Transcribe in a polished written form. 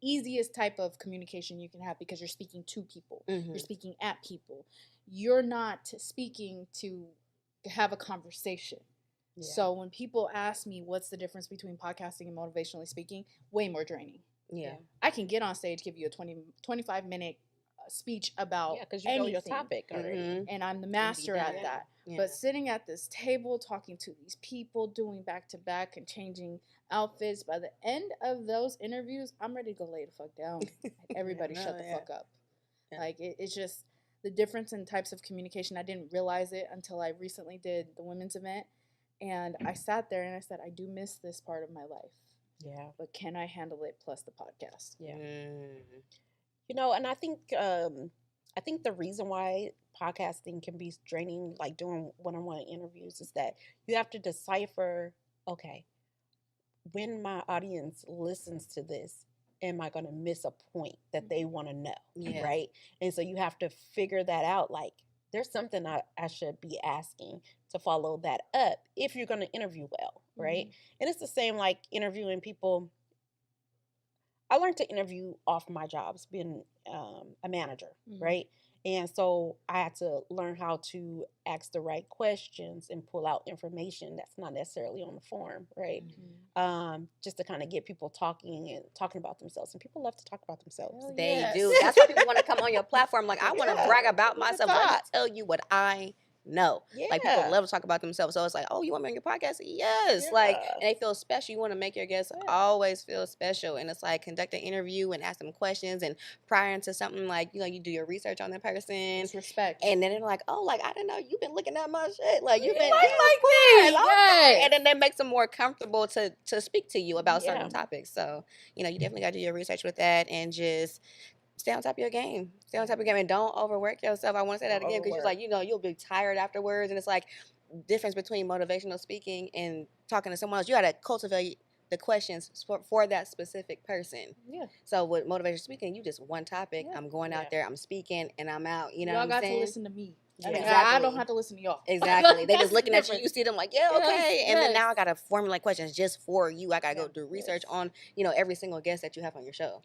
easiest type of communication you can have because you're speaking to people. Mm-hmm. You're speaking at people. You're not speaking to have a conversation. Yeah. So when people ask me what's the difference between podcasting and motivationally speaking, way more draining. Yeah. I can get on stage, give you a 25-minute speech about because you anything, know your topic already. and I'm the master at that. Yeah. But sitting at this table, talking to these people, doing back-to-back and changing outfits, by the end of those interviews, I'm ready to go lay the fuck down. Everybody shut the fuck up. Yeah. Like, it's just the difference in types of communication. I didn't realize it until I recently did the women's event. And I sat there and I said, I do miss this part of my life. Yeah. But can I handle it plus the podcast? Yeah. You know, and I think the reason why podcasting can be draining, like doing one-on-one interviews, is that you have to decipher, okay, when my audience listens to this, am I going to miss a point that they want to know, right? And so you have to figure that out, like, there's something I should be asking to follow that up if you're going to interview well, right? And it's the same like interviewing people. I learned to interview off my jobs, being a manager, right? And so I had to learn how to ask the right questions and pull out information that's not necessarily on the form, right? Just to kind of get people talking about themselves. And people love to talk about themselves. They do. That's why people want to come on your platform. Like, I want to brag about myself. Let me tell you what I know. Like, people love to talk about themselves. So it's like, oh, you want me on your podcast? Yes. Like, and they feel special. You want to make your guests always feel special. And it's like, conduct an interview and ask them questions. And prior to something, like, you know, you do your research on that person. It's respect. And then they're like, oh, like, I didn't know you've been looking at my shit. Like, you've been like this. Okay. And then that makes them more comfortable to speak to you about certain topics. So, you know, you definitely got to do your research with that and just stay on top of your game. Stay on top of your game and don't overwork yourself. I want to say that again because you're like, you know, you'll be tired afterwards. And it's like difference between motivational speaking and talking to someone else. You got to cultivate the questions for that specific person. Yeah. So with motivational speaking, you just one topic. I'm going out there, I'm speaking, and I'm out. You know what I'm saying? Y'all got to listen to me. Yeah, exactly. I don't have to listen to y'all. Exactly. They just looking at you. You see them like, yeah, okay. And then now I got to formulate questions just for you. I got to go do research on, you know, every single guest that you have on your show.